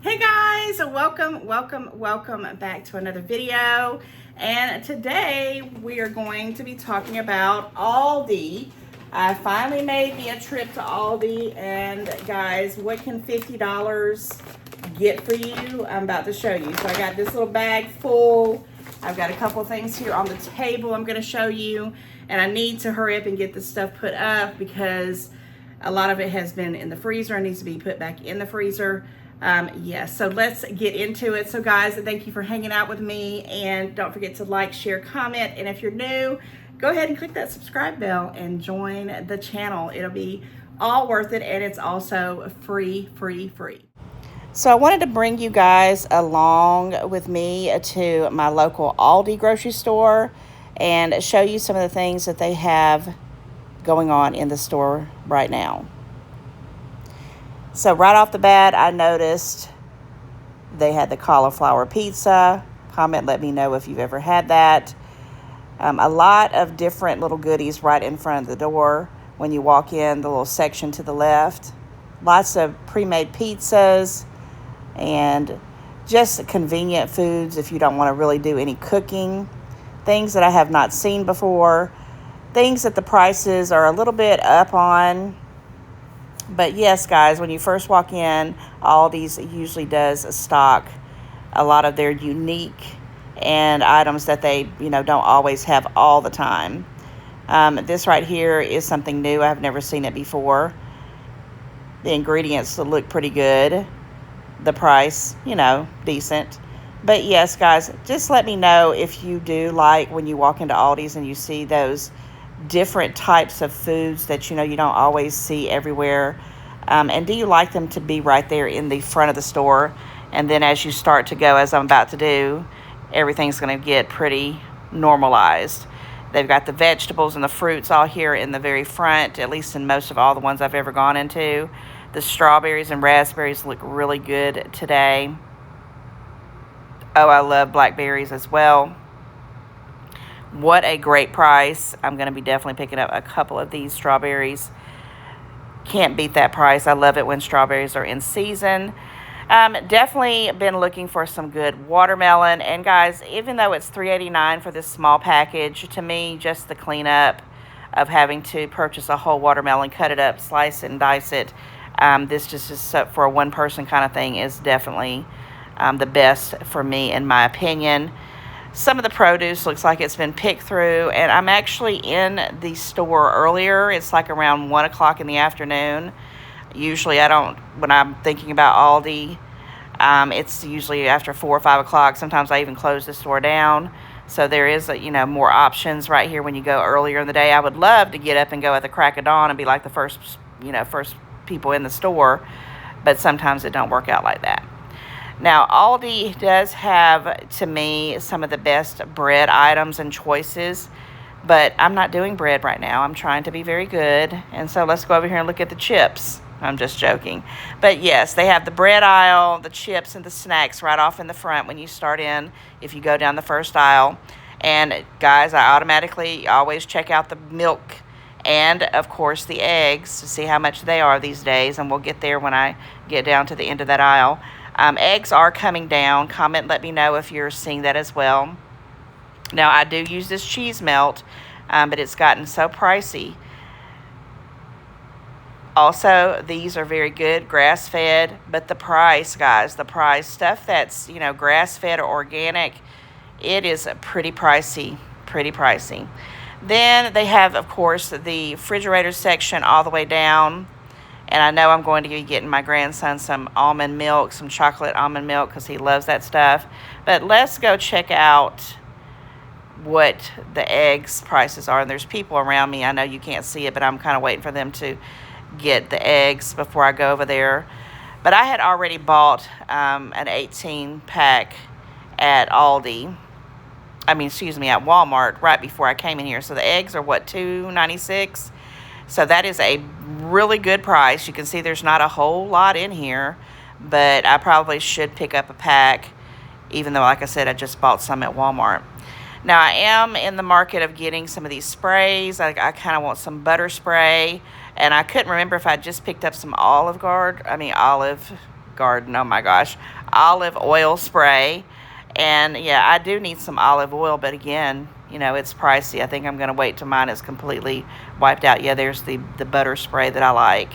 Hey guys, welcome back to another video. And today we are going to be talking about Aldi. I finally made me a trip to Aldi, and guys, what can $50 get for you? I'm about to show you. So I got this little bag full. I've got a couple things here on the table I'm going to show you, and I need to hurry up and get this stuff put up because a lot of it has been in the freezer and needs to be put back in the freezer. Yes, so let's get into it. So guys, thank you for hanging out with me, and don't forget to like, share, comment, and if you're new, go ahead and click that subscribe bell and join the channel. It'll be all worth it, and it's also free. So I wanted to bring you guys along with me to my local Aldi grocery store and show you some of the things that they have going on in the store right now. So right off the bat, I noticed they had the cauliflower pizza. Comment, let me know if you've ever had that. A lot of different little goodies right in front of the door when you walk in, the little section to the left. Lots of pre-made pizzas and just convenient foods if you don't want to really do any cooking. Things that I have not seen before. Things that the prices are a little bit up on. But yes, guys, when you first walk in, Aldi's usually does stock a lot of their unique and items that they, don't always have all the time. This right here is something new. I've never seen it before. The ingredients look pretty good. The price, decent. But yes, guys, just let me know if you do like when you walk into Aldi's and you see those different types of foods that you don't always see everywhere, and do you like them to be right there in the front of the store, and then as you start to go, as I'm about to do, everything's going to get pretty normalized. They've got the vegetables and the fruits all here in the very front, at least in most of all the ones I've ever gone into. The strawberries and raspberries look really good today. Oh, I love blackberries as well. What a great price. I'm going to be definitely picking up a couple of these strawberries. Can't beat that price. I love it when strawberries are in season. Definitely been looking for some good watermelon. And guys, even though it's $3.89 for this small package, to me, just the cleanup of having to purchase a whole watermelon, cut it up, slice it, and dice it, this just is for a one-person kind of thing is definitely the best for me, in my opinion. Some of the produce looks like it's been picked through, and I'm actually in the store earlier. It's like around 1 o'clock in the afternoon. Usually when I'm thinking about Aldi, it's usually after 4 or 5 o'clock. Sometimes I even close the store down. So there is, more options right here when you go earlier in the day. I would love to get up and go at the crack of dawn and be like the first people in the store, but sometimes it don't work out like that. Now, Aldi does have, to me, some of the best bread items and choices, but I'm not doing bread right now. I'm trying to be very good, and so let's go over here and look at the chips. I'm just joking. But yes, they have the bread aisle, the chips, and the snacks right off in the front when you start in, if you go down the first aisle. And guys, I automatically always check out the milk and, of course, the eggs to see how much they are these days, and we'll get there when I get down to the end of that aisle. Eggs are coming down. Comment, let me know if you're seeing that as well. Now, I do use this cheese melt, but it's gotten so pricey. Also, these are very good, grass-fed, but the price, guys, stuff that's, grass-fed or organic, it is pretty pricey, Then they have, of course, the refrigerator section all the way down. And I know I'm going to be getting my grandson some almond milk, some chocolate almond milk, because he loves that stuff. But let's go check out what the eggs prices are. And there's people around me. I know you can't see it, but I'm kind of waiting for them to get the eggs before I go over there. But I had already bought an 18-pack at Aldi. At Walmart right before I came in here. So the eggs are, $2.96? So that is a really good price. You can see there's not a whole lot in here, but I probably should pick up a pack, even though, like I said, I just bought some at Walmart. Now, I am in the market of getting some of these sprays. I kind of want some butter spray, and I couldn't remember if I just picked up some Olive garden. Oh my gosh. Olive oil spray. And yeah, I do need some olive oil, but again, you know, it's pricey. I think I'm going to wait till mine is completely wiped out. Yeah, there's the butter spray that I like.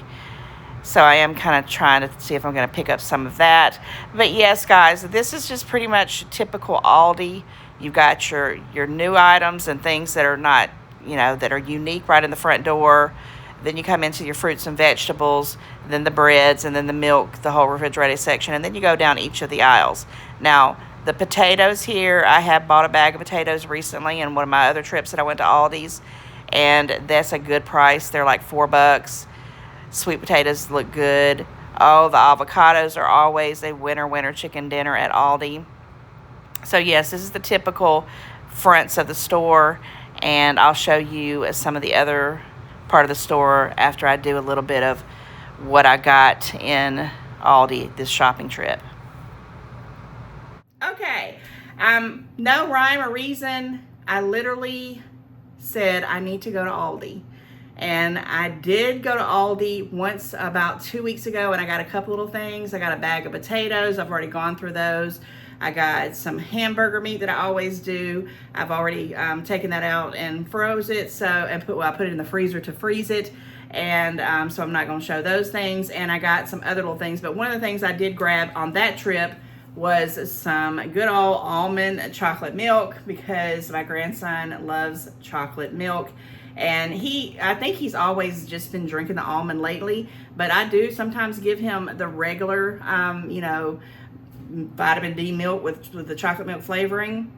So I am kind of trying to see if I'm going to pick up some of that. But yes, guys, this is just pretty much typical Aldi. You've got your new items and things that are not, you know, that are unique right in the front door. Then you come into your fruits and vegetables, then the breads, and then the milk, the whole refrigerated section. And then you go down each of the aisles. Now, the potatoes here, I have bought a bag of potatoes recently in one of my other trips that I went to Aldi's. And that's a good price. They're like $4. Sweet potatoes look good. Oh, the avocados are always a winner chicken dinner at Aldi. So yes, this is the typical fronts of the store, and I'll show you some of the other part of the store after I do a little bit of what I got in Aldi this shopping trip. Okay, no rhyme or reason. I literally said I need to go to Aldi. And I did go to Aldi once about 2 weeks ago, and I got a couple little things. I got a bag of potatoes. I've already gone through those. I got some hamburger meat that I always do. I've already taken that out and froze it. I put it in the freezer to freeze it. And so I'm not going to show those things. And I got some other little things. But one of the things I did grab on that trip was some good old almond chocolate milk, because my grandson loves chocolate milk. And I think he's always just been drinking the almond lately, but I do sometimes give him the regular, you know, vitamin D milk with the chocolate milk flavoring.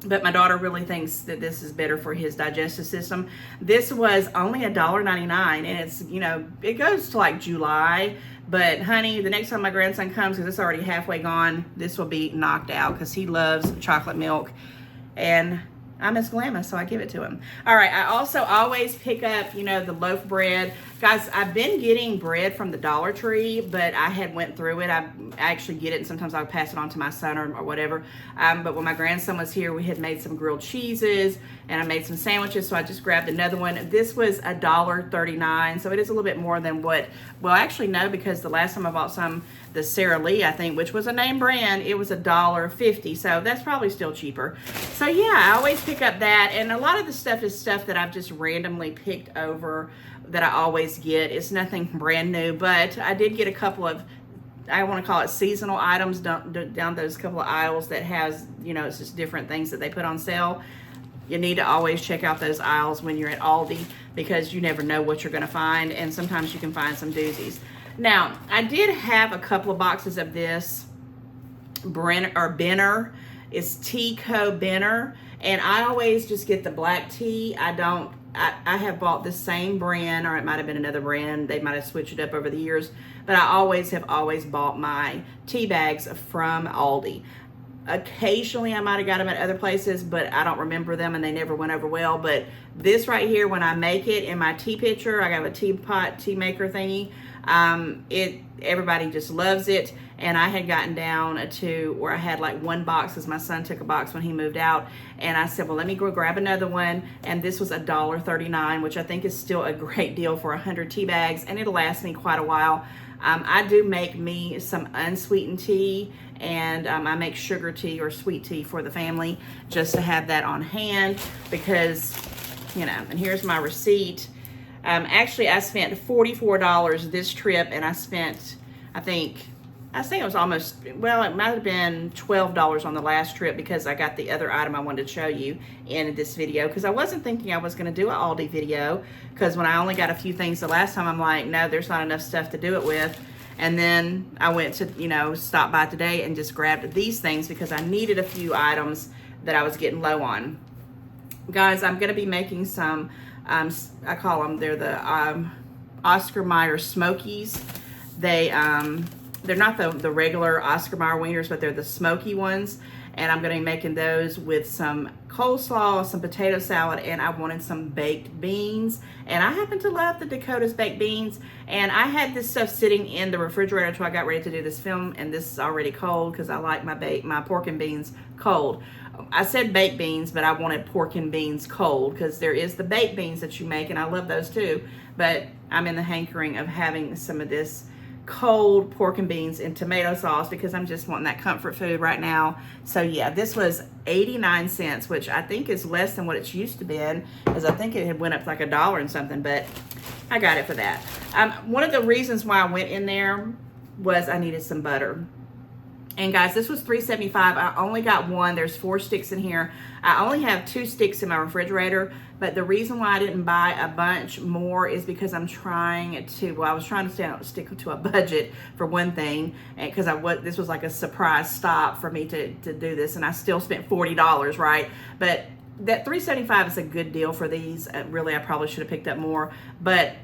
But my daughter really thinks that this is better for his digestive system. This was only $1.99, and it's, you know, it goes to like July. But honey, the next time my grandson comes, because it's already halfway gone, this will be knocked out because he loves chocolate milk. And I'm his glamour, so I give it to him. All right, I also always pick up, you know, the loaf bread. Guys, I've been getting bread from the Dollar Tree, but I had went through it. I actually get it, and sometimes I'll pass it on to my son or whatever. But when my grandson was here, we had made some grilled cheeses, and I made some sandwiches, so I just grabbed another one. This was $1.39, so it is a little bit more than what, well, actually, no, because the last time I bought some, the Sara Lee, I think, which was a name brand, it was $1.50, so that's probably still cheaper. So yeah, I always pick up that, and a lot of the stuff is stuff that I've just randomly picked over that I always get. It's nothing brand new, but I did get a couple of, I want to call it seasonal items down those couple of aisles that has, you know, it's just different things that they put on sale. You need to always check out those aisles when you're at Aldi, because you never know what you're going to find, and sometimes you can find some doozies. Now, I did have a couple of boxes of this Benner. It's Tea-Co Benner, and I always just get the black tea. I have bought the same brand, or it might have been another brand. They might have switched it up over the years, but I always bought my tea bags from Aldi. Occasionally I might have got them at other places, but I don't remember them, and they never went over well. But this right here, when I make it in my tea pitcher, I got a teapot tea maker thingy. Everybody just loves it. And I had gotten down to where I had like one box, because my son took a box when he moved out. And I said, well, let me go grab another one. And this was $1.39, which I think is still a great deal for 100 tea bags, and it'll last me quite a while. I do make me some unsweetened tea, and I make sugar tea or sweet tea for the family, just to have that on hand, because, you know, and here's my receipt. Actually, I spent $44 this trip, and I spent, I think it was almost, well, it might have been $12 on the last trip, because I got the other item I wanted to show you in this video, because I wasn't thinking I was going to do an Aldi video, because when I only got a few things the last time, I'm like, no, there's not enough stuff to do it with. And then I went to, you know, stop by today and just grabbed these things, because I needed a few items that I was getting low on. Guys, I'm going to be making some, I call them, they're the Oscar Mayer Smokies. They're not the regular Oscar Mayer wieners, but they're the smoky ones. And I'm going to be making those with some coleslaw, some potato salad, and I wanted some baked beans. And I happen to love the Dakota's baked beans. And I had this stuff sitting in the refrigerator until I got ready to do this film, and this is already cold, because I like my pork and beans cold. I said baked beans, but I wanted pork and beans cold, because there is the baked beans that you make, and I love those too. But I'm in the hankering of having some of this cold pork and beans and tomato sauce because I'm just wanting that comfort food right now. So yeah, this was 89 cents, which I think is less than what it's used to been, because I think it had went up like $1 and something, but I got it for that. One of the reasons why I went in there was I needed some butter. And guys, this was $3.75. I only got one. There's 4 sticks in here. I only have 2 sticks in my refrigerator, but the reason why I didn't buy a bunch more is because I'm trying to, well, I was trying to stick to a budget for one thing, and because this was like a surprise stop for me to do this, and I still spent $40, right? But that $3.75 is a good deal for these. Really, I probably should have picked up more, but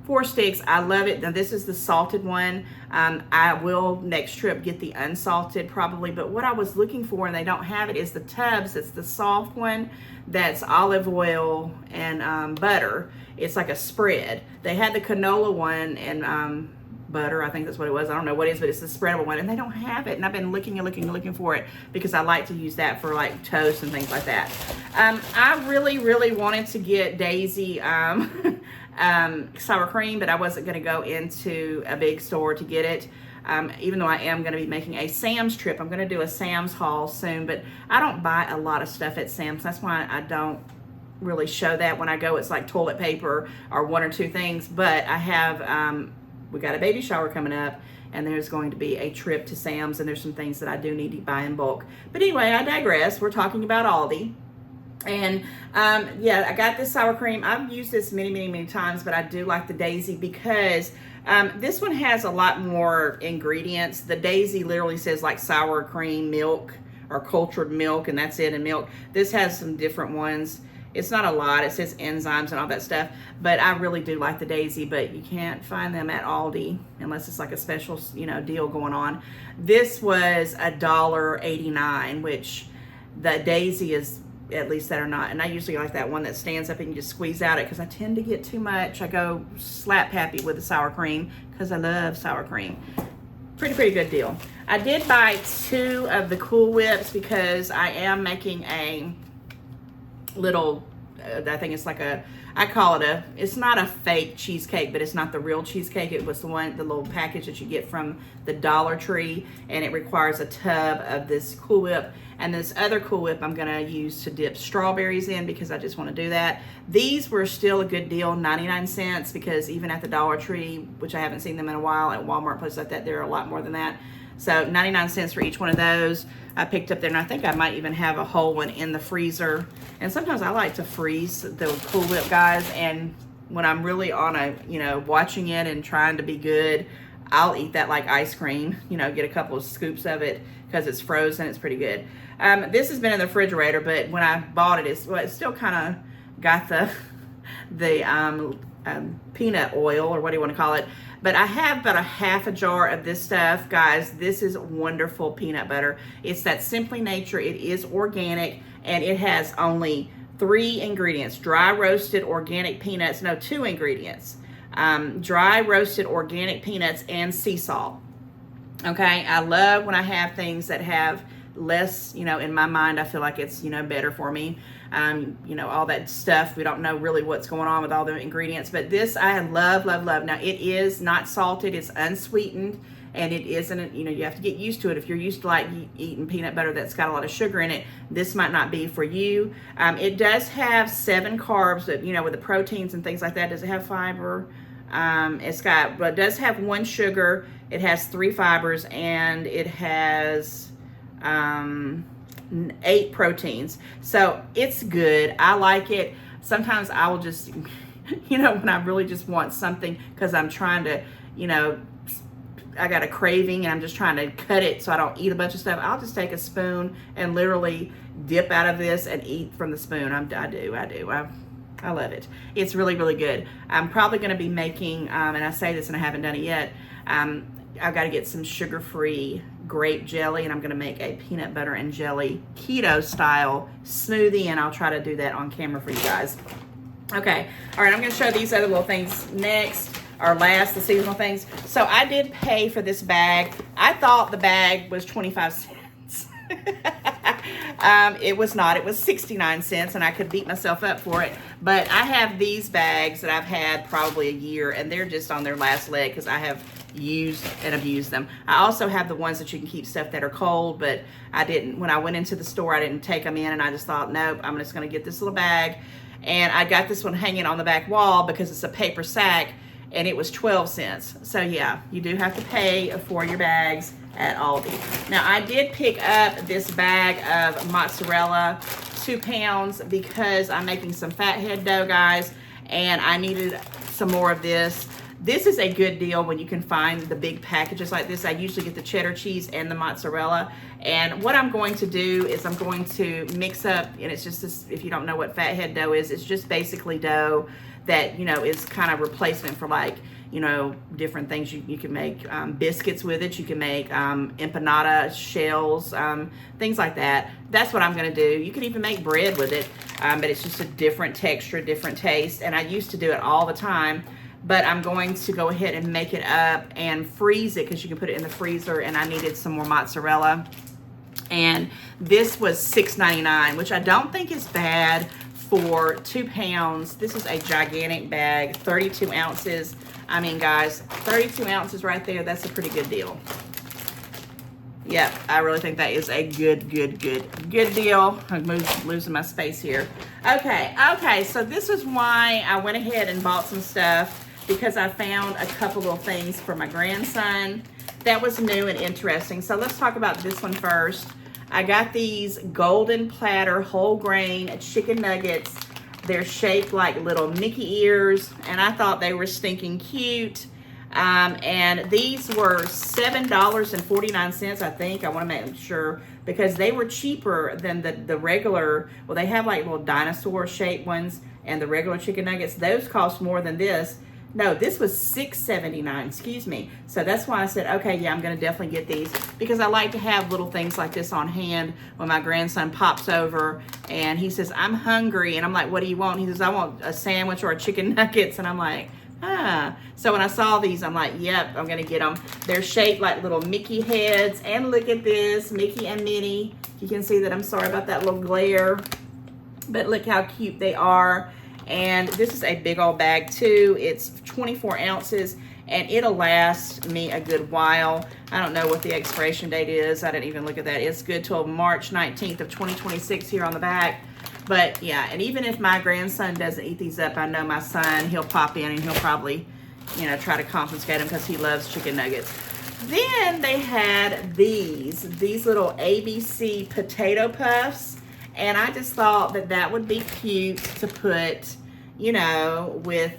4 sticks, I love it. Now this is the salted one. I will next trip get the unsalted probably, but what I was looking for, and they don't have it, is the tubs. It's the soft one that's olive oil and butter. It's like a spread. They had the canola one and butter, I think that's what it was. I don't know what it is, but it's the spreadable one, and they don't have it. And I've been looking and looking and looking for it because I like to use that for like toast and things like that. I really wanted to get Daisy sour cream, but I wasn't going to go into a big store to get it. Even though I am going to be making a Sam's trip. I'm going to do a Sam's haul soon, but I don't buy a lot of stuff at Sam's. That's why I don't really show that. When I go, it's like toilet paper or 1 or 2 things, but I have, we got a baby shower coming up, and there's going to be a trip to Sam's, and there's some things that I do need to buy in bulk. But anyway, I digress. We're talking about Aldi. And yeah, I got this sour cream. I've used this many times, but I do like the Daisy because this one has a lot more ingredients. The Daisy literally says like sour cream, milk, or cultured milk, and that's it, and milk. This has some different ones. It's not a lot. It says enzymes and all that stuff, but I really do like the Daisy, but you can't find them at Aldi unless it's like a special, you know, deal going on. This was $1.89, which the Daisy is, at least that are not, and I usually like that one that stands up and you just squeeze out it, because I tend to get too much. I go slap happy with the sour cream because I love sour cream. Pretty good deal. I did buy 2 of the Cool Whips because I am making a little, I think it's like a, I call it it's not a fake cheesecake, but it's not the real cheesecake. It was the little package that you get from the Dollar Tree, and it requires a tub of this Cool Whip. And this other Cool Whip I'm gonna use to dip strawberries in because I just wanna do that. These were still a good deal, 99 cents, because even at the Dollar Tree, which I haven't seen them in a while, at Walmart, places like that, they're a lot more than that. So 99 cents for each one of those. I picked up there, and I think I might even have a whole one in the freezer. And sometimes I like to freeze the Cool Whip, guys, and when I'm really on a, you know, watching it and trying to be good, I'll eat that like ice cream, you know, get a couple of scoops of it because it's frozen. It's pretty good. This has been in the refrigerator, but when I bought it, it's still kind of got the peanut oil, or what do you want to call it. But I have about a half a jar of this stuff, guys. This is wonderful peanut butter. It's that Simply Nature. It is organic, and it has only 3 ingredients: dry roasted organic peanuts. No, 2 ingredients: dry roasted organic peanuts and sea salt. Okay, I love when I have things that have less, you know, in my mind, I feel like it's, you know, better for me. You know, all that stuff, we don't know really what's going on with all the ingredients, but this I love. Now, it is not salted, it's unsweetened, and it isn't, you know, you have to get used to it. If you're used to like eating peanut butter that's got a lot of sugar in it, this might not be for you. It does have 7 carbs, but, you know, with the proteins and things like that. Does it have fiber? But it does have 1 sugar, it has 3 fibers, and it has 8 proteins. So it's good. I like it. Sometimes I will just, you know, when I really just want something because I'm trying to, you know, I got a craving and I'm just trying to cut it so I don't eat a bunch of stuff, I'll just take a spoon and literally dip out of this and eat from the spoon. I do. I love it. It's really good. I'm probably going to be making, and I say this and I haven't done it yet, I've got to get some sugar-free grape jelly, and I'm going to make a peanut butter and jelly keto style smoothie, and I'll try to do that on camera for you guys. Okay, all right, I'm going to show these other little things next, or last, the seasonal things. So I did pay for this bag. I thought the bag was 25 cents. It was not. It was 69 cents, and I could beat myself up for it. But I have these bags that I've had probably a year, and they're just on their last leg because I have used and abused them. I also have the ones that you can keep stuff that are cold, but I didn't, when I went into the store, I didn't take them in, and I just thought, nope, I'm just gonna get this little bag. And I got this one hanging on the back wall because it's a paper sack, and it was 12 cents. So yeah, you do have to pay for your bags at Aldi. Now I did pick up this bag of mozzarella, 2 pounds, because I'm making some fathead dough, guys, and I needed some more of this. This is a good deal when you can find the big packages like this. I usually get the cheddar cheese and the mozzarella. And what I'm going to do is I'm going to mix up, and it's just this, if you don't know what fathead dough is, it's just basically dough that, you know, is kind of replacement for, like, you know, different things. You can make biscuits with it. You can make empanada shells, things like that. That's what I'm going to do. You can even make bread with it, but it's just a different texture, different taste. And I used to do it all the time, but I'm going to go ahead and make it up and freeze it, because you can put it in the freezer. And I needed some more mozzarella. And this was $6.99, which I don't think is bad for 2 pounds. This is a gigantic bag, 32 ounces. I mean, guys, 32 ounces right there, that's a pretty good deal. Yep, I really think that is a good deal. I'm losing my space here. Okay, so this is why I went ahead and bought some stuff, because I found a couple little things for my grandson that was new and interesting. So let's talk about this one first. I got these golden platter whole grain chicken nuggets. They're shaped like little Mickey ears, and I thought they were stinking cute. And these were $7.49, I think. I want to make sure, because they were cheaper than the regular. Well, they have like little dinosaur shaped ones, and the regular chicken nuggets, those cost more than this. No, this was $6.79, excuse me. So that's why I said, okay, yeah, I'm gonna definitely get these, because I like to have little things like this on hand when my grandson pops over and he says, I'm hungry. And I'm like, what do you want? He says, I want a sandwich or a chicken nuggets. And I'm like, ah. So when I saw these, I'm like, yep, I'm gonna get them. They're shaped like little Mickey heads. And look at this, Mickey and Minnie. You can see that, I'm sorry about that little glare, but look how cute they are. And this is a big old bag too. It's 24 ounces, and it'll last me a good while. I don't know what the expiration date is. I didn't even look at that. It's good till March 19th of 2026 here on the back. But yeah, and even if my grandson doesn't eat these up, I know my son, he'll pop in and he'll probably, you know, try to confiscate them, because he loves chicken nuggets. Then they had these little ABC potato puffs. And I just thought that that would be cute to put, you know, with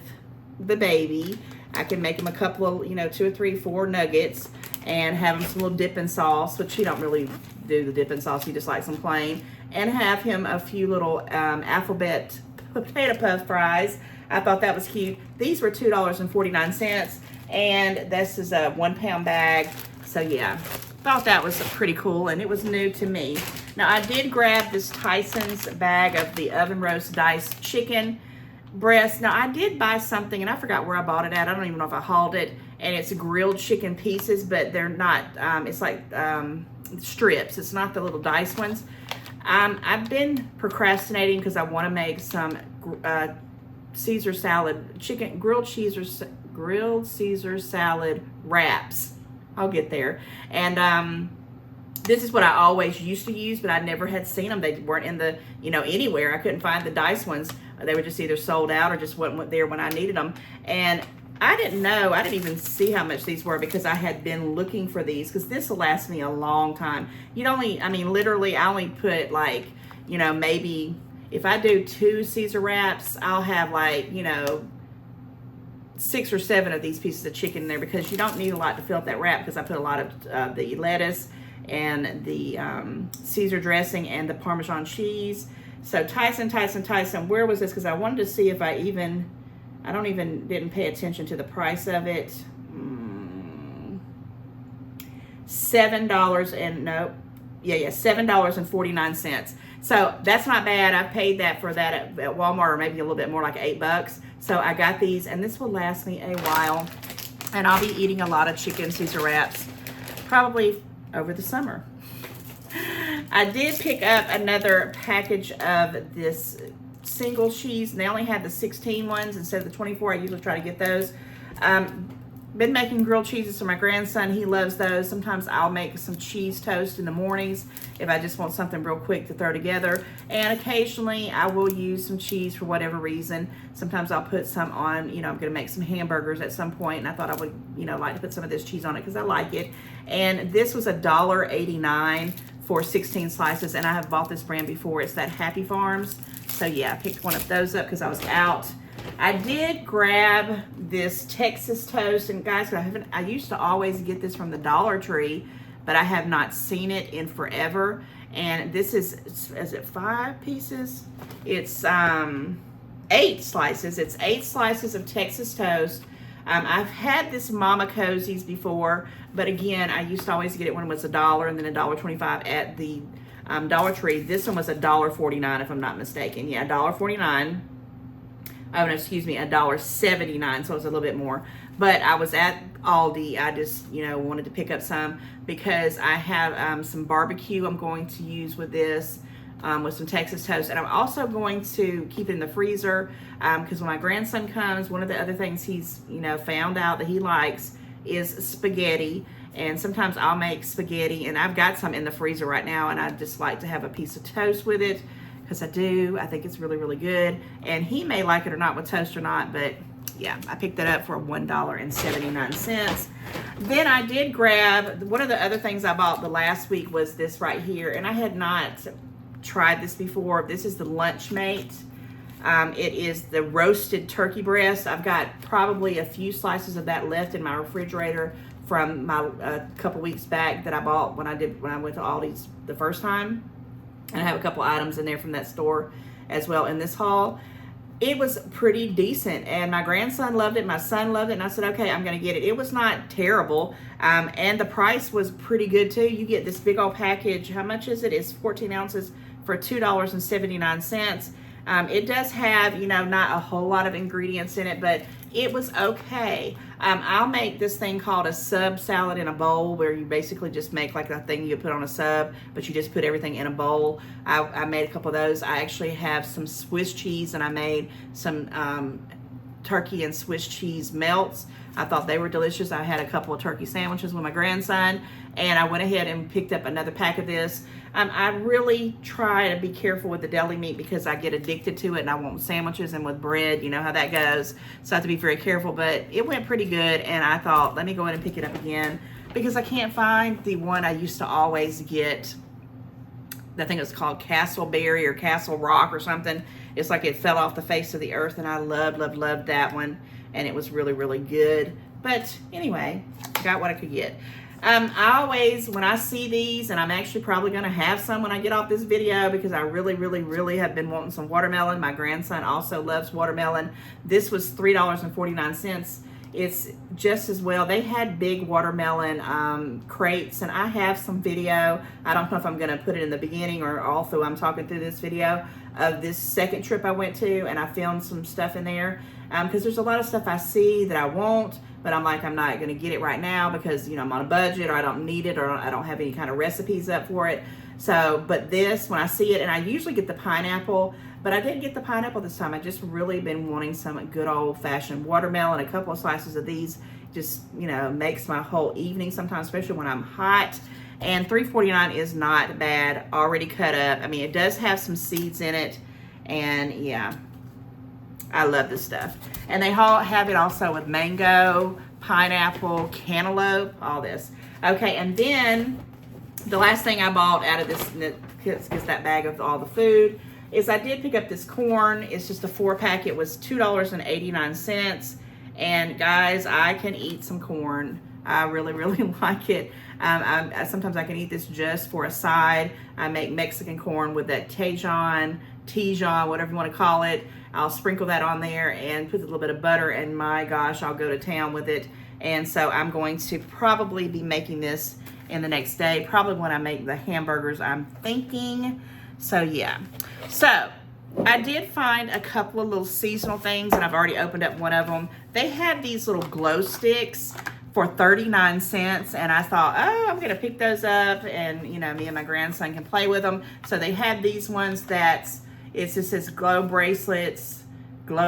the baby. I can make him a couple of, you know, 2 or 3, 4 nuggets, and have him some little dipping sauce, which he don't really do the dipping sauce. He just likes them plain. And have him a few little alphabet potato puff fries. I thought that was cute. These were $2.49, and this is a 1 pound bag. So yeah, thought that was pretty cool, and it was new to me. Now I did grab this Tyson's bag of the oven roast diced chicken breast. Now I did buy something, and I forgot where I bought it at. I don't even know if I hauled it, and it's grilled chicken pieces, but they're not, it's like strips. It's not the little diced ones. I've been procrastinating because I want to make some Caesar salad, grilled Caesar salad wraps. I'll get there. And this is what I always used to use, but I never had seen them. They weren't in the, you know, anywhere. I couldn't find the diced ones. They were just either sold out or just wasn't there when I needed them. And I didn't know, I didn't even see how much these were, because I had been looking for these, because this will last me a long time. You'd only, I mean, literally, I only put like, you know, maybe if I do 2 Caesar wraps, I'll have like, you know, 6 or 7 of these pieces of chicken in there, because you don't need a lot to fill up that wrap, because I put a lot of the lettuce and the Caesar dressing and the Parmesan cheese. So Tyson, where was this? Because I wanted to see if I didn't pay attention to the price of it. $7.49. So that's not bad. I paid that for that at Walmart, or maybe a little bit more, like $8. So I got these, and this will last me a while. And I'll be eating a lot of chicken Caesar wraps, probably over the summer. I did pick up another package of this single cheese, and they only had the 16 ones instead of the 24. I usually try to get those. been making grilled cheeses for my grandson. He loves those. Sometimes I'll make some cheese toast in the mornings if I just want something real quick to throw together. And occasionally I will use some cheese for whatever reason. Sometimes I'll put some on, you know, I'm gonna make some hamburgers at some point, and I thought I would, you know, like to put some of this cheese on it because I like it. And this was $1.89 for 16 slices, and I have bought this brand before. It's that Happy Farms. So yeah, I picked one of those up because I was out. I did grab this Texas toast, and guys, I used to always get this from the Dollar Tree, but I have not seen it in forever. And this is it 5 pieces? It's 8 slices. It's 8 slices of Texas toast. I've had this Mama Cozy's before, but again, I used to always get it when it was $1 and then $1.25 at the Dollar Tree. This one was $1.49 if I'm not mistaken. Yeah, $1.49. Oh, no, excuse me, $1.79, so it was a little bit more. But I was at Aldi. I just, you know, wanted to pick up some because I have some barbecue I'm going to use with this, with some Texas toast. And I'm also going to keep it in the freezer because when my grandson comes, one of the other things he's, you know, found out that he likes is spaghetti. And sometimes I'll make spaghetti, and I've got some in the freezer right now, and I just like to have a piece of toast with it. Because I do. I think it's really, really good. And he may like it or not with toast or not, but yeah, I picked that up for $1.79. Then I did grab, one of the other things I bought the last week was this right here, and I had not tried this before. This is the Lunchmate. It is the roasted turkey breast. I've got probably a few slices of that left in my refrigerator from my couple weeks back that I bought when I went to Aldi's the first time. And I have a couple items in there from that store as well in this haul. It was pretty decent, and my grandson loved it, my son loved it, and I said, okay, I'm gonna get it. It was not terrible, and the price was pretty good too. You get this big old package. How much is it? It's 14 ounces for $2.79. It does have, you know, not a whole lot of ingredients in it, but it was okay. I'll make this thing called a sub salad in a bowl, where you basically just make like a thing you put on a sub, but you just put everything in a bowl. I made a couple of those. I actually have some Swiss cheese, and I made some turkey and Swiss cheese melts. I thought they were delicious. I had a couple of turkey sandwiches with my grandson, and I went ahead and picked up another pack of this. I really try to be careful with the deli meat because I get addicted to it, and I want sandwiches and with bread, you know how that goes. So I have to be very careful, but it went pretty good, and I thought, let me go ahead and pick it up again because I can't find the one I used to always get. I think it's called Castleberry or Castle Rock or something. It's like it fell off the face of the earth, and I loved that one, and it was really, really good. But anyway, got what I could get. I always, when I see these, and I'm actually probably going to have some when I get off this video because I really, really, really have been wanting some watermelon. My grandson also loves watermelon. This was $3.49. It's just as well. They had big watermelon crates, and I have some video. I don't know if I'm going to put it in the beginning or all through I'm talking through this video of this second trip I went to, and I filmed some stuff in there because there's a lot of stuff I see that I want, but I'm like, I'm not going to get it right now because, you know, I'm on a budget, or I don't need it, or I don't have any kind of recipes up for it. So, but this, when I see it, and I usually get the pineapple, but I didn't get the pineapple this time. I just really been wanting some good old-fashioned watermelon. A couple of slices of these just, you know, makes my whole evening sometimes, especially when I'm hot. And $3.49 is not bad, already cut up. I mean, it does have some seeds in it, and yeah, I love this stuff. And they all have it also with mango, pineapple, cantaloupe, all this. Okay, and then the last thing I bought out of this, gets that bag of all the food, is I did pick up this corn. It's just a 4-pack. It was $2.89. And guys, I can eat some corn. I really, really like it. Sometimes I can eat this just for a side. I make Mexican corn with that Tijon, whatever you want to call it. I'll sprinkle that on there and put a little bit of butter, and my gosh, I'll go to town with it. And so I'm going to probably be making this in the next day, probably when I make the hamburgers, I'm thinking. So yeah. So I did find a couple of little seasonal things, and I've already opened up one of them. They had these little glow sticks for 39 cents, and I thought, oh, I'm gonna pick those up, and you know, me and my grandson can play with them. So they had these ones that it just says glow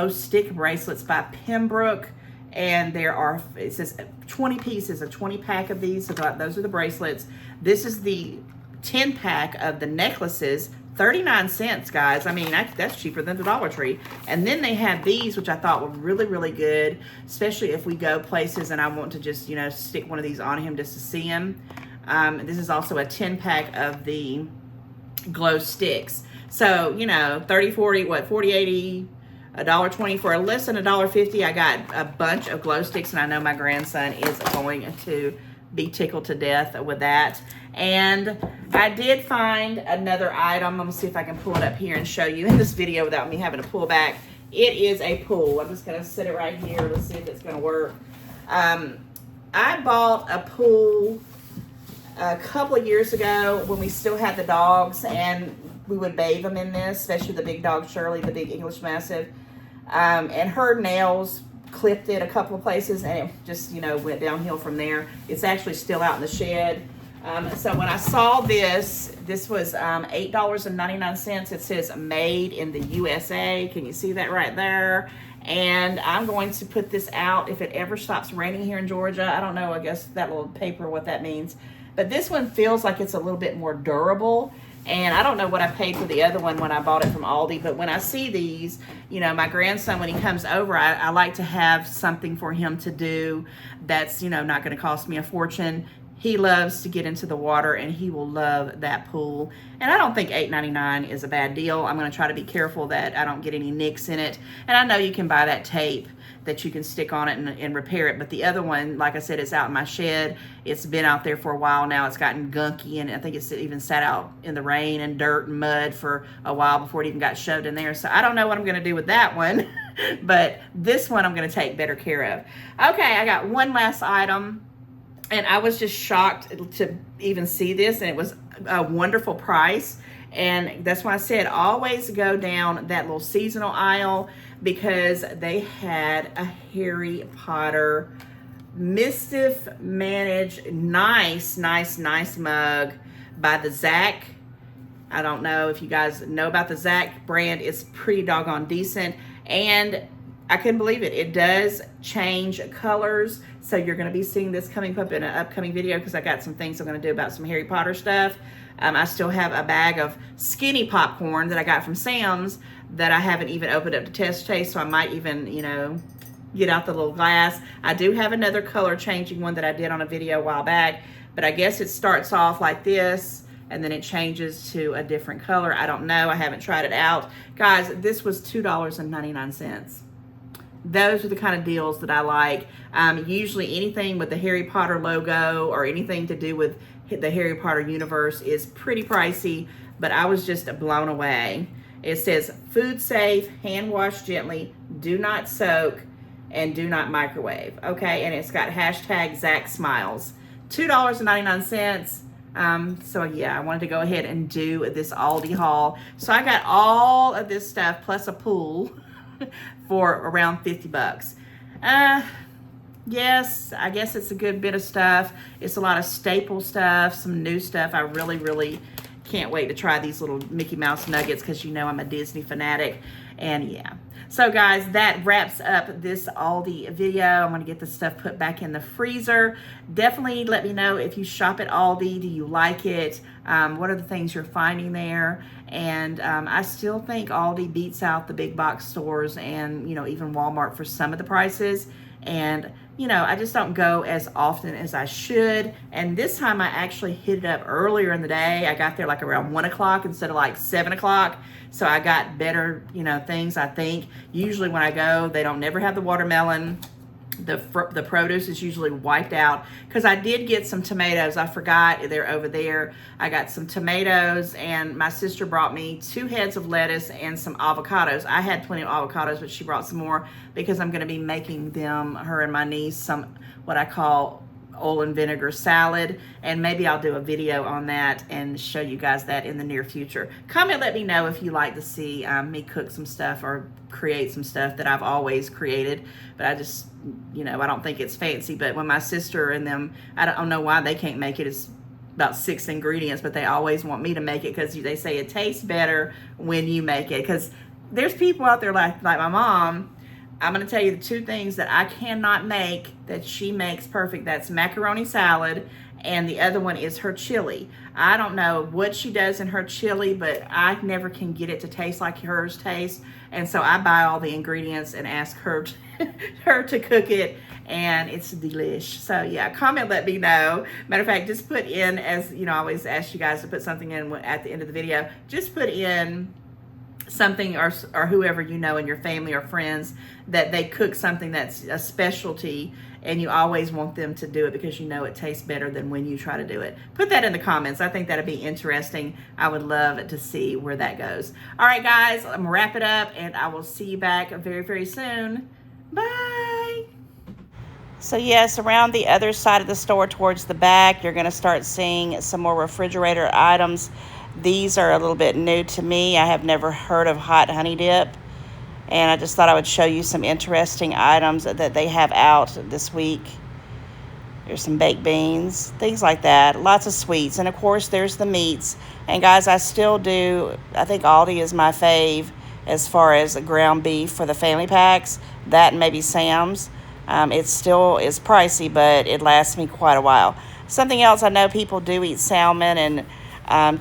stick bracelets by Pembroke, And there are, it says 20 pieces, a 20 pack of these. So those are the bracelets. This is the 10 pack of the necklaces, 39 cents, guys. I mean, that's cheaper than the Dollar Tree. And then they have these, which I thought were really, really good, especially if we go places and I want to just, you know, stick one of these on him just to see him. This is also a 10 pack of the glow sticks. So, you know, 30, 40, what, 40, 80, $1.20 for less than $1.50. I got a bunch of glow sticks, and I know my grandson is going to be tickled to death with that. And I did find another item. I'm gonna see if I can pull it up here and show you in this video without me having to pull back. It is a pool. I'm just gonna set it right here. Let's see if it's gonna work. I bought a pool a couple of years ago when we still had the dogs, and we would bathe them in this, especially the big dog Shirley, the big English Mastiff. And her nails clipped it a couple of places, and it just, you know, went downhill from there. It's actually still out in the shed. So when I saw this was $8.99. It says made in the USA. Can you see that right there? And I'm going to put this out if it ever stops raining here in Georgia. I don't know, I guess that little paper, what that means. But this one feels like it's a little bit more durable. And I don't know what I paid for the other one when I bought it from Aldi, but when I see these, you know, my grandson, when he comes over, I like to have something for him to do that's, you know, not going to cost me a fortune. He loves to get into the water, and he will love that pool. And I don't think $8.99 is a bad deal. I'm going to try to be careful that I don't get any nicks in it. And I know you can buy that tape that you can stick on it and repair it. But the other one, like I said, it's out in my shed. It's been out there for a while now. It's gotten gunky, and I think it's even sat out in the rain and dirt and mud for a while before it even got shoved in there. So I don't know what I'm going to do with that one. But this one I'm going to take better care of. Okay, I got one last item. And I was just shocked to even see this, and it was a wonderful price. And that's why I said always go down that little seasonal aisle, because they had a Harry Potter Mischief Managed nice mug by the Zach. I don't know if you guys know about the Zach brand. It's pretty doggone decent. And I couldn't believe it. It does change colors. So you're going to be seeing this coming up in an upcoming video, because I got some things I'm going to do about some Harry Potter stuff. I still have a bag of skinny popcorn that I got from Sam's that I haven't even opened up to test taste. So I might even, you know, get out the little glass. I do have another color changing one that I did on a video a while back. But I guess it starts off like this, and then it changes to a different color. I don't know. I haven't tried it out. Guys, this was $2.99. Those are the kind of deals that I like. Usually anything with the Harry Potter logo or anything to do with the Harry Potter universe is pretty pricey, but I was just blown away. It says food safe, hand wash gently, do not soak, and do not microwave. Okay, and it's got hashtag Zach Smiles. $2.99. So yeah, I wanted to go ahead and do this Aldi haul. So I got all of this stuff plus a pool for around 50 bucks. Yes, I guess it's a good bit of stuff. It's a lot of staple stuff, some new stuff. I really can't wait to try these little Mickey Mouse nuggets, because you know I'm a Disney fanatic. And yeah. So guys, that wraps up this Aldi video. I'm going to get this stuff put back in the freezer. Definitely let me know if you shop at Aldi. Do you like it? What are the things you're finding there? And I still think Aldi beats out the big box stores and, you know, even Walmart for some of the prices. And, you know, I just don't go as often as I should. And this time I actually hit it up earlier in the day. I got there like around 1 o'clock instead of like 7 o'clock. So I got better, you know, things, I think. Usually when I go, they don't never have the watermelon. The produce is usually wiped out, because I did get some tomatoes. I forgot they're over there. I got some tomatoes, and my sister brought me 2 heads of lettuce and some avocados. I had plenty of avocados, but she brought some more because I'm going to be making them, her and my niece, some what I call oil and vinegar salad, and maybe I'll do a video on that and show you guys that in the near future. Comment, let me know if you like to see me cook some stuff or create some stuff that I've always created, but I just, you know, I don't think it's fancy. But when my sister and them, I don't know why they can't make it. It's about 6 ingredients, but they always want me to make it, because they say it tastes better when you make it. Because there's people out there like my mom I'm going to tell you the two things that I cannot make that she makes perfect. That's macaroni salad, and the other one is her chili. I don't know what she does in her chili, but I never can get it to taste like hers tastes. And so I buy all the ingredients and ask her her to cook it, and it's delish. So yeah, comment, let me know. Matter of fact, just put in, as you know, I always ask you guys to put something in at the end of the video. Just put in something, or whoever you know in your family or friends, that they cook something that's a specialty and you always want them to do it because you know it tastes better than when you try to do it. Put that in the comments. I think that'd be interesting. I would love to see where that goes. All right, guys, I'm gonna wrap it up, and I will see you back very, very soon. Bye. So yes, around the other side of the store towards the back, you're gonna start seeing some more refrigerator items. These are a little bit new to me. I have never heard of hot honey dip, and I just thought I would show you some interesting items that they have out this week. There's some baked beans, things like that, lots of sweets, and of course there's the meats. And guys, I still do, I think Aldi is my fave as far as ground beef for the family packs. That and maybe Sam's. It still is pricey, but it lasts me quite a while. Something else, I know people do eat salmon and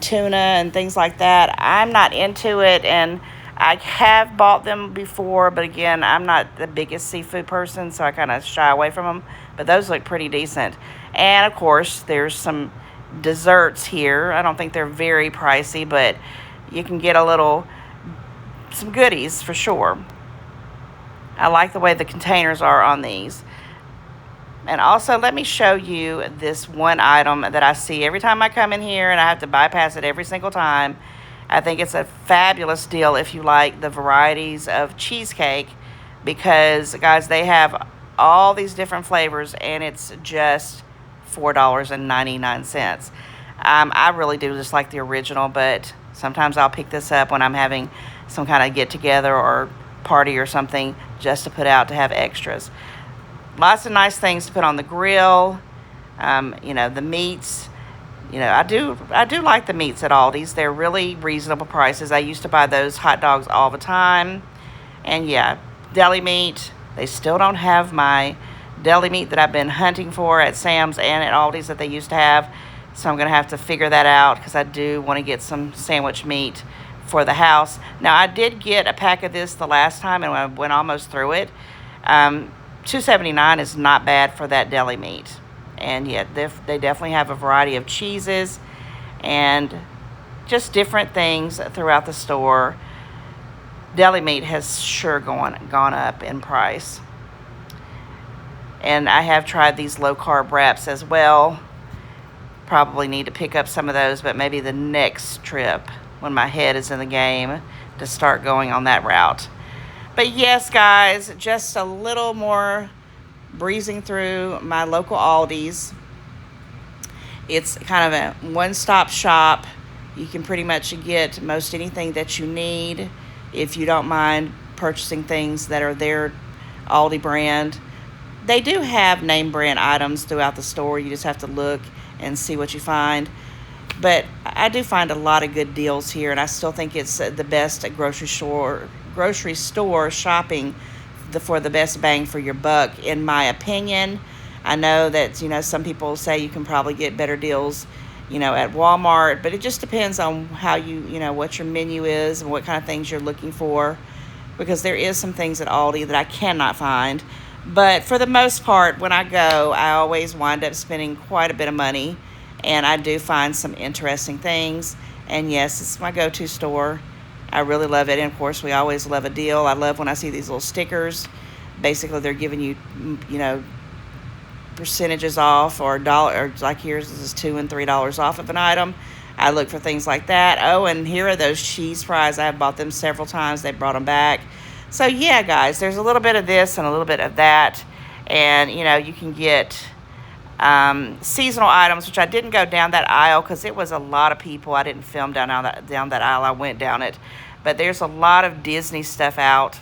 tuna and things like that. I'm not into it, and I have bought them before, but again, I'm not the biggest seafood person, so I kind of shy away from them. But those look pretty decent. And of course, there's some desserts here. I don't think they're very pricey, but you can get some goodies for sure. I like the way the containers are on these. And also, let me show you this one item that I see every time I come in here, and I have to bypass it every single time. I think it's a fabulous deal if you like the varieties of cheesecake, because, guys, they have all these different flavors, and it's just $4.99. I really do just like the original, but sometimes I'll pick this up when I'm having some kind of get-together or party or something, just to put out to have extras. Lots of nice things to put on the grill. You know, the meats. You know, I do like the meats at Aldi's. They're really reasonable prices. I used to buy those hot dogs all the time. And yeah, deli meat. They still don't have my deli meat that I've been hunting for at Sam's and at Aldi's that they used to have. So I'm going to have to figure that out, because I do want to get some sandwich meat for the house. Now, I did get a pack of this the last time, and I went almost through it. $2.79 is not bad for that deli meat. And yet they definitely have a variety of cheeses and just different things throughout the store. Deli meat has sure gone up in price. And I have tried these low carb wraps as well. Probably need to pick up some of those, but maybe the next trip when my head is in the game to start going on that route. But yes, guys, just a little more breezing through my local Aldi's. It's kind of a one-stop shop. You can pretty much get most anything that you need if you don't mind purchasing things that are their Aldi brand. They do have name brand items throughout the store. You just have to look and see what you find. But I do find a lot of good deals here, and I still think it's the best at grocery store shopping for the best bang for your buck, in my opinion. I know that, you know, some people say you can probably get better deals, you know, at Walmart, but it just depends on how you know, what your menu is and what kind of things you're looking for, because there is some things at Aldi that I cannot find. But for the most part, when I go, I always wind up spending quite a bit of money, and I do find some interesting things. And yes, it's my go-to store. I really love it. And of course, we always love a deal. I love when I see these little stickers. Basically, they're giving you, you know, percentages off, or dollar, or like here's this is $2 and $3 off of an item. I look for things like that. Oh, and here are those cheese fries. I have bought them several times. They brought them back. So yeah, guys, there's a little bit of this and a little bit of that. And, you know, you can get seasonal items, which I didn't go down that aisle because it was a lot of people. I didn't film down that aisle. I went down it. But there's a lot of Disney stuff out.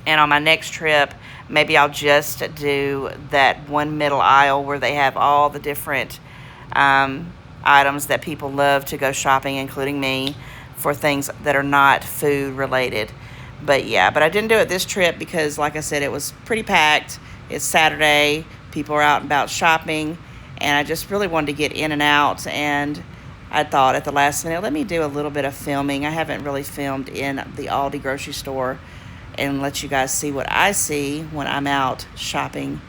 And on my next trip, maybe I'll just do that one middle aisle where they have all the different items that people love to go shopping, including me, for things that are not food related. But yeah, but I didn't do it this trip because, like I said, it was pretty packed. It's Saturday. People are out and about shopping. And I just really wanted to get in and out. And I thought at the last minute, let me do a little bit of filming. I haven't really filmed in the Aldi grocery store and let you guys see what I see when I'm out shopping